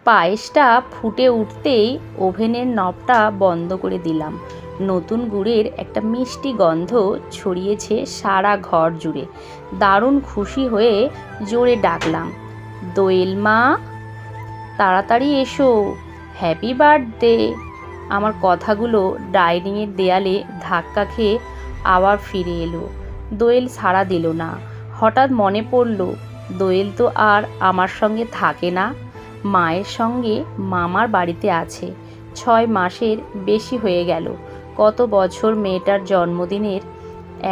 পায়েসটা ফুটে উঠতেই ওভেনের নবটা বন্ধ করে দিলাম। নতুন গুড়ের একটা মিষ্টি গন্ধ ছড়িয়েছে সারা ঘর জুড়ে। দারুণ খুশি হয়ে জোরে ডাকলাম, দোয়েল মা, তাড়াতাড়ি এসো, হ্যাপি বার্থডে। আমার কথাগুলো ডাইনিংয়ের দেয়ালে ধাক্কা খেয়ে আবার ফিরে এলো। দোয়েল সাড়া দিল না। হঠাৎ মনে পড়ল, দোয়েল তো আর আমার সঙ্গে থাকে না, মায়ের সঙ্গে মামার বাড়িতে আছে। 6 মাসের বেশি হয়ে গেল। কত বছর মেয়েটার জন্মদিনের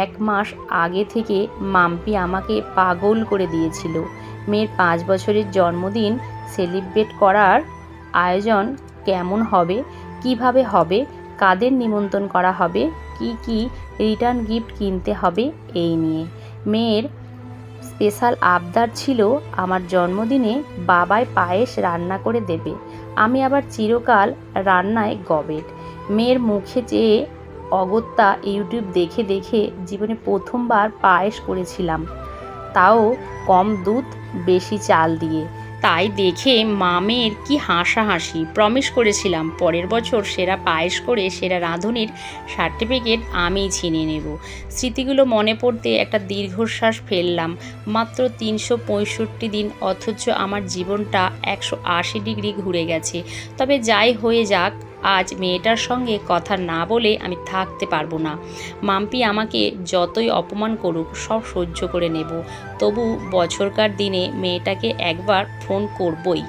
1 মাস আগে থেকে মাম্পি আমাকে পাগল করে দিয়েছিল। মেয়ের 5 বছরের জন্মদিন সেলিব্রেট করার আয়োজন কেমন হবে, কিভাবে হবে, কাদের নিমন্ত্রণ করা হবে, কি কি রিটার্ন গিফট কিনতে হবে, এই নিয়ে মেয়ের স্পেশাল আবদার ছিল আমার জন্মদিনে বাবাই পায়েস রান্না করে দেবে। আমি আবার চিরকাল রান্নায় গবেট। মেয়ের মুখে চেয়ে অগত্যা ইউটিউব দেখে দেখে জীবনে প্রথমবার পায়েস করেছিলাম, তাও কম দুধ বেশি চাল দিয়ে। তাই দেখে মামের কি হাসাহাসি। প্রমিস করেছিলাম পরের বছর সেরা পায়েস করে সেরা রাঁধুনির সার্টিফিকেট আমিই ছিনিয়ে নেব। স্মৃতিগুলো মনে পড়তে একটা দীর্ঘশ্বাস ফেললাম। মাত্র 365 দিন, অথচ আমার জীবনটা 180 ডিগ্রি ঘুরে গেছে। তবে যাই হয়ে যাক, আজ মেয়েটার সঙ্গে কথা না বলে আমি থাকতে পারবো না। মাম্পি আমাকে যতই অপমান করুক সব সহ্য করে নেব, তবু বছরকার দিনে মেয়েটাকে একবার ফোন করবই।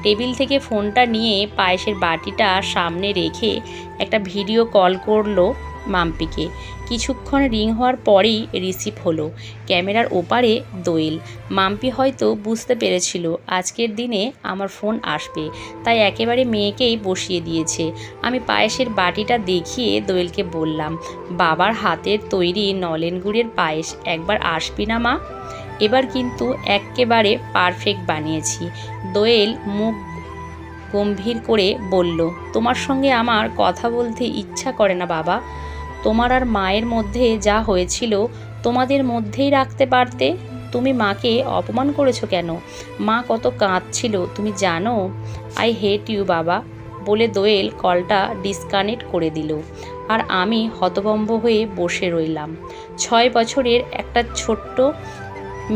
টেবিল থেকে ফোনটা নিয়ে পায়েসের বাটিটা সামনে রেখে একটা ভিডিও কল করলো মাম্পিকে। কিছুক্ষণ রিং হওয়ার পরেই রিসিভ হলো। ক্যামেরার ওপারে দোয়েল। মাম্পি হয়তো বুঝতে পেরেছিল আজকের দিনে আমার ফোন আসবে, তাই একেবারে মেয়েকেই বসিয়ে দিয়েছে। আমি পায়েসের বাটিটা দেখিয়ে দোয়েলকে বললাম, বাবার হাতের তৈরি নলেন গুড়ের পায়েস, একবার আসবি না মা? এবার কিন্তু একেবারে পারফেক্ট বানিয়েছি। দোয়েল মুখ গম্ভীর করে বলল, তোমার সঙ্গে আমার কথা বলতে ইচ্ছা করে না বাবা। তোমার আর মায়ের মধ্যে যা হয়েছিল তোমাদের মধ্যেই রাখতে পারতে। তুমি মাকে অপমান করেছো কেন? মা কত কাঁদছিল তুমি জানো? আই হেট ইউ বাবা, বলে দোয়েল কলটা ডিসকানেক্ট করে দিল। আর আমি হতভম্ব হয়ে বসে রইলাম। 6 বছরের একটা ছোট্ট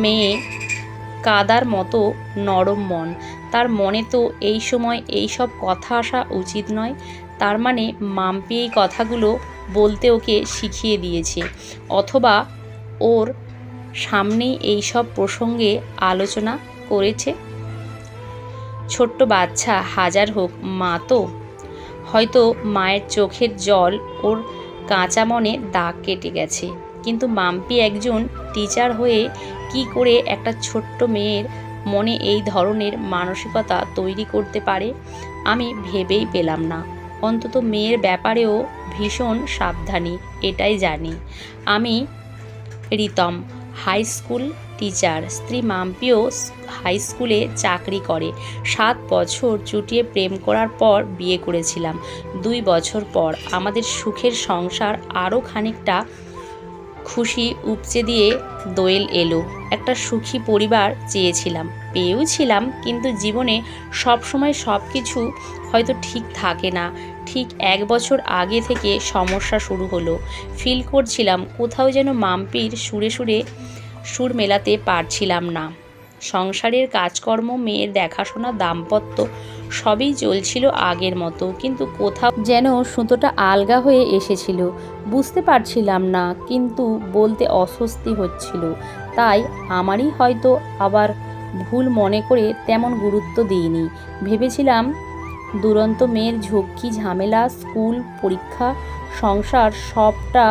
মেয়ে, কাদার মতো নরম মন, তার মনে তো এই সময় এই সব কথা আসা উচিত নয়। তার মানে মাম্পি এই কথাগুলো বলতে ওকে শিখিয়ে দিয়েছে, অথবা ওর সামনেই এই সব প্রসঙ্গে আলোচনা করেছে। ছোট্ট বাচ্চা হাজার হোক, মা তো। হয়তো মায়ের চোখের জল ওর কাঁচা মনে দাগ কেটে গেছে, কিন্তু মাম্পি একজন টিচার হয়ে কি করে একটা ছোট্ট মেয়ের মনে এই ধরনের মানসিকতা তৈরি করতে পারে আমি ভেবেই পেলাম না। অন্তত মেয়ের ব্যাপারেও ভীষণ সাবধানী, এটাই জানি। আমি রিতম, হাই স্কুল টিচার। স্ত্রী মাম্পিও হাই স্কুলে চাকরি করে। 7 বছর চুটিয়ে প্রেম করার পর বিয়ে করেছিলাম। 2 বছর পর আমাদের সুখের সংসার আরও খানিকটা খুশি উপচে দিয়ে দোয়েল এলো। একটা সুখী পরিবার চেয়েছিলাম, পেয়েও ছিলাম, কিন্তু জীবনে সবসময় সব কিছু হয়তো ঠিক থাকে না। ঠিক 1 বছর আগে থেকে সমস্যা শুরু হলো। ফিল করছিলাম কোথাও যেন মাম্পির সুরে সুরে সুর মেলাতে পারছিলাম না। সংসারের কাজকর্ম, মেয়ের দেখাশোনা, দাম্পত্য সবই চলছিল আগের মতো, কিন্তু কোথাও যেন সুতোটা আলগা হয়ে এসেছিল। বুঝতে পারছিলাম না, কিন্তু বলতে অস্বস্তি হচ্ছিল। তাই আমারই হয়তো আবার ভুল মনে করে তেমন গুরুত্ব দিইনি। ভেবেছিলাম দুরন্ত মেয়ের ঝক্কি ঝামেলা, স্কুল, পরীক্ষা, সংসার সবটা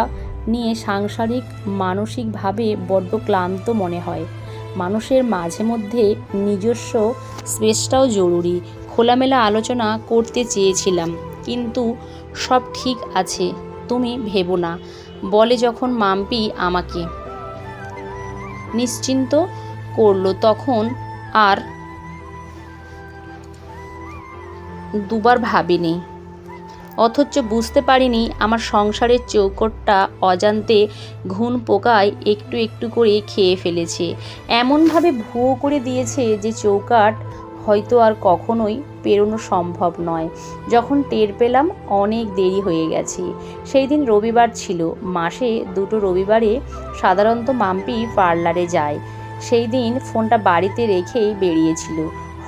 নিয়ে সাংসারিক মানসিকভাবে বড্ড ক্লান্ত মনে হয়। মানুষের মাঝে মধ্যে নিজস্ব স্পেসটাও জরুরি। খোলামেলা আলোচনা করতে চেয়েছিলাম, কিন্তু সব ঠিক আছে, তুমি ভেবো না, বলে যখন মাম্পি আমাকে নিশ্চিন্ত করলো, তখন আর দুবার ভাবিনি। অথচ বুঝতে পারিনি আমার সংসারের চৌকটটা অজান্তে ঘুণ পোকায় একটু একটু করে খেয়ে ফেলেছে। এমনভাবে ভুয়ো করে দিয়েছে যে চৌকাট হয়তো আর কখনোই পেরোনো সম্ভব নয়। যখন টের পেলাম অনেক দেরি হয়ে গেছে। সেই দিন রবিবার ছিল। মাসে 2টো রবিবারে সাধারণত মাম্পি পার্লারে যায়। সেই দিন ফোনটা বাড়িতে রেখেই বেরিয়েছিল।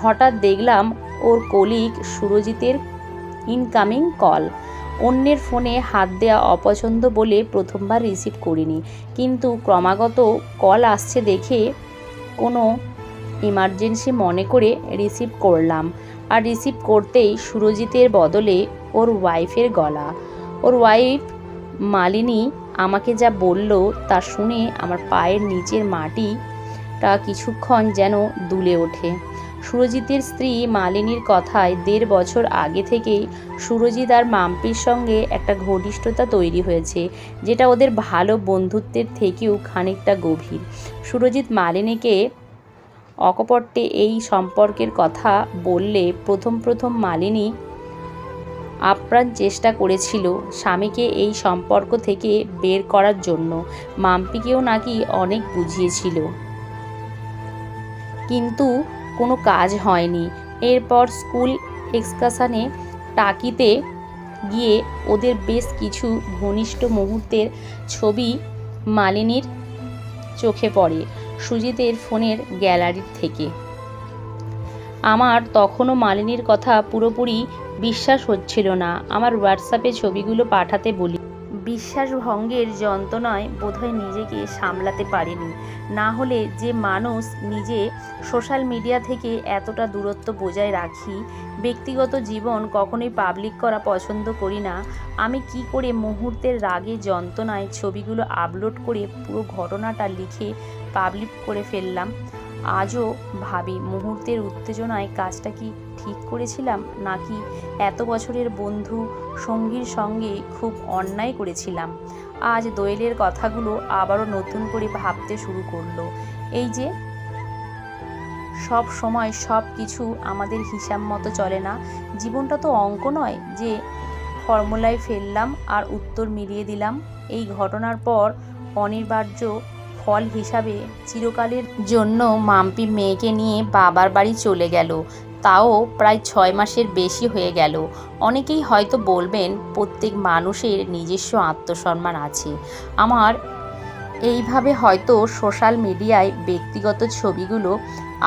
হঠাৎ দেখলাম ওর কলিগ সুরজিতের ইনকামিং কল। অন্যের ফোনে হাত দেওয়া অপছন্দ বলে প্রথমবার রিসিভ করিনি, কিন্তু ক্রমাগত কল আসছে দেখে কোনো ইমার্জেন্সি মনে করে রিসিভ করলাম। আর রিসিভ করতেই সুরজিতের বদলে ওর ওয়াইফের গলা। ওর ওয়াইফ মালিনী আমাকে যা বলল তা শুনে আমার পায়ের নিচের মাটিটা কিছুক্ষণ যেন দুলে ওঠে। সুরজিতের স্ত্রী মালিনীর কথায় 1.5 বছর আগে থেকেই সুরজিৎ আর মাম্পির সঙ্গে একটা ঘনিষ্ঠতা তৈরি হয়েছে, যেটা ওদের ভালো বন্ধুত্বের থেকেও খানিকটা গভীর। সুরজিৎ মালিনীকে অকপটে এই সম্পর্কের কথা বললে প্রথম মালিনী আপ্রাণ চেষ্টা করেছিল স্বামীকে এই সম্পর্ক থেকে বের করার জন্য। মাম্পিকেও নাকি অনেক বুঝিয়েছিল, কিন্তু কোনো কাজ হয়নি। এরপর স্কুল এক্সকারশনে টাকিতে গিয়ে ওদের বেশ কিছু ঘনিষ্ঠ মুহূর্তের ছবি মালিনীর চোখে পড়ে সুজিতের ফোনের গ্যালারির থেকে। আমার তখনও মালিনীর কথা পুরোপুরি বিশ্বাস হচ্ছিল না। আমার হোয়াটসঅ্যাপে ছবিগুলো পাঠাতে বলি। বিশ্বাসভঙ্গের যন্ত্রণায় বোধহয় নিজেকে সামলাতে পারিনি। না হলে যে মানুষ নিজে সোশ্যাল মিডিয়া থেকে এতটা দূরত্ব বজায় রাখি, ব্যক্তিগত জীবন কখনোই পাবলিক করা পছন্দ করি না, আমি কি করে মুহূর্তের রাগে যন্ত্রণায় ছবিগুলো আপলোড করে পুরো ঘটনাটা লিখে পাবলিক করে ফেললাম। আজও ভাবি মুহূর্তের উত্তেজনায় কাজটা কি ঠিক করেছিলাম, নাকি এত বছরের বন্ধু সঙ্গীর সঙ্গে খুব অন্যায় করেছিলাম। আজ দোয়েলের কথাগুলো আবারও নতুন করে ভাবতে শুরু করলো। এই যে সব সময় সব কিছু আমাদের হিসাব মতো চলে না। জীবনটা তো অঙ্ক নয় যে ফর্মুলায় ফেললাম আর উত্তর মিলিয়ে দিলাম। এই ঘটনার পর অনিবার্য ফল হিসাবে চিরকালের জন্য মাম্পি মেয়েকে নিয়ে বাবার বাড়ি চলে গেল। তাও প্রায় 6 মাসের বেশি হয়ে গেল। অনেকেই হয়তো বলবেন প্রত্যেক মানুষের নিজস্ব আত্মসম্মান আছে। আমার এইভাবে হয়তো সোশ্যাল মিডিয়ায় ব্যক্তিগত ছবিগুলো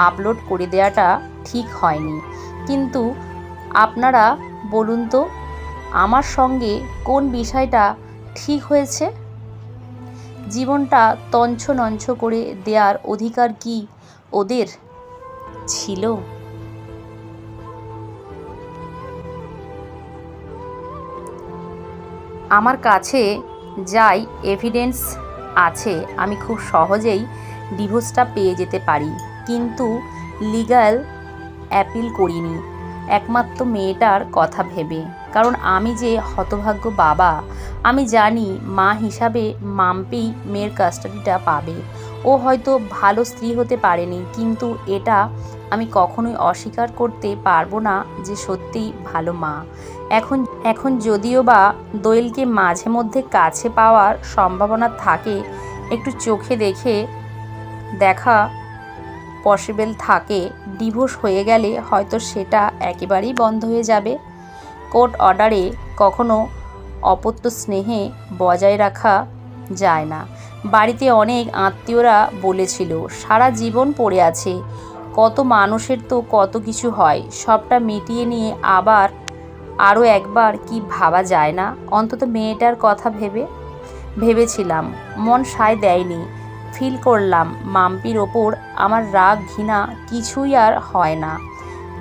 আপলোড করে দেওয়াটা ঠিক হয়নি, কিন্তু আপনারা বলুন তো আমার সঙ্গে কোন বিষয়টা ঠিক হয়েছে? জীবনটা তঞ্চ-নঞ্চ করে দেওয়ার অধিকার কি ওদের ছিল? আমার কাছে যাই এভিডেন্স আছে, আমি খুব সহজেই ডিভোর্সটা পেয়ে যেতে পারি, কিন্তু লিগ্যাল অ্যাপিল করিনি একমাত্র মেয়েটার কথা ভেবে। কারণ আমি যে হতভাগ্য বাবা, আমি জানি মা হিসাবে মাম্পি মেয়ের কাস্টাডিটা পাবে। ও হয়তো ভালো স্ত্রী হতে পারেনি, কিন্তু এটা আমি কখনোই অস্বীকার করতে পারবো না যে সত্যিই ভালো মা। এখন যদিও বা দোয়েলকে মাঝে মধ্যে কাছে পাওয়ার সম্ভাবনা থাকে, একটু চোখে দেখা পসিবল থাকে, ডিভোর্স হয়ে গেলে হয়তো সেটা একেবারেই বন্ধ হয়ে যাবে। কোর্ট অর্ডারে কখনো অপত্য স্নেহে বজায় রাখা যায় না। বাড়িতে অনেক আত্মীয়রা বলেছিল সারা জীবন পড়ে আছে, কত মানুষের তো কত কিছু হয়, সবটা মিটিয়ে নিয়ে আবার আরও একবার কি ভাবা যায় না? অন্তত মেয়েটার কথা ভেবেছিলাম। মন সায় দেয়নি। ফিল করলাম মাম্পির ওপর আমার রাগ ঘৃণা কিছুই আর হয় না,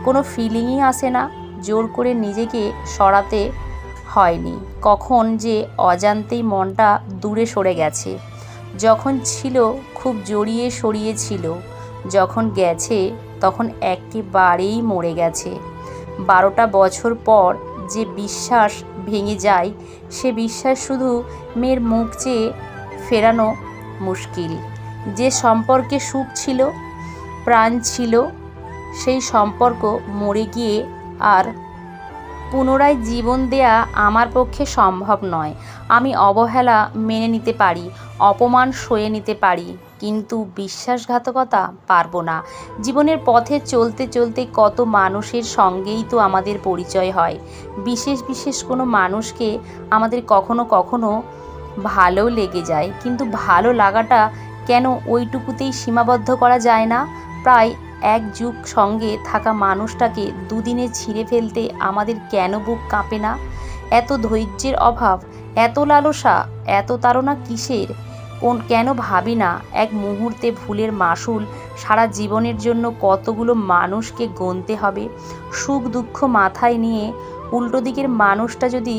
কোনো ফিলিংই আসে না। জোর করে নিজেকে সরাতে হয়নি। কখন যে অজান্তেই মনটা দূরে সরে গেছে। যখন ছিল খুব জড়িয়ে সরিয়ে ছিল, যখন গেছে তখন একেবারেই মরে গেছে। 12টা বছর পর যে বিশ্বাস ভেঙে যায়, সে বিশ্বাস শুধু মেয়ের মুখ চেয়ে ফেরানো মুশকিল। যে সম্পর্কে সুখ ছিল, প্রাণ ছিল, সেই সম্পর্ক মরে গিয়ে আর পুনরায় জীবন দেয়া আমার পক্ষে সম্ভব নয়। আমি অবহেলা মেনে নিতে পারি, অপমান সয়ে নিতে পারি, কিন্তু বিশ্বাসঘাতকতা পারবো না। জীবনের পথে চলতে চলতে কত মানুষের সঙ্গেই তো আমাদের পরিচয় হয়। বিশেষ বিশেষ কোনো মানুষকে আমাদের কখনো কখনো ভালো লেগে যায়, কিন্তু ভালো লাগাটা কেন ওইটুকুতেই সীমাবদ্ধ করা যায় না? প্রায় এক যুগ সঙ্গে থাকা মানুষটাকে দুদিনে ছিঁড়ে ফেলতে আমাদের কেন বুক কাঁপে না? এত ধৈর্যের অভাব, এত লালসা, এত তাড়না কিসের? কেন ভাবি না এক মুহূর্তে ভুলের মাসুল সারা জীবনের জন্য কতগুলো মানুষকে গুনতে হবে? সুখ দুঃখ মাথায় নিয়ে উল্টো দিকের মানুষটা যদি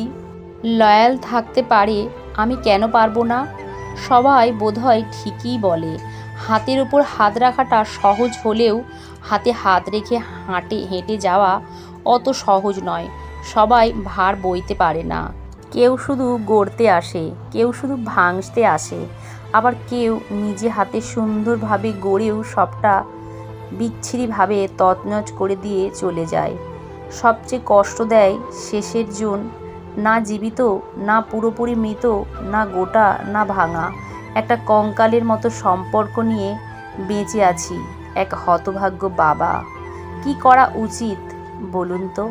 লয়াল থাকতে পারে, আমি কেন পারবো না? সবাই বোধহয় ঠিকই বলে, হাতের ওপর হাত রাখাটা সহজ হলেও হাতে হাত রেখে হেঁটে যাওয়া অত সহজ নয়। সবাই ভার বইতে পারে না। কেউ শুধু গড়তে আসে, কেউ শুধু ভাঙতে আসে, আবার কেউ নিজে হাতে সুন্দরভাবে গড়েও সবটা বিচ্ছিরিভাবে তছনছ করে দিয়ে চলে যায়। সবচেয়ে কষ্ট দেয় শেষের জন, না জীবিত, না পুরোপুরি মৃত, না গোটা না ভাঙা, একটা কঙ্কালের মতো সম্পর্ক নিয়ে বেঁচে আছি এক হতভাগ্য বাবা। কি করা উচিত বলুন তো?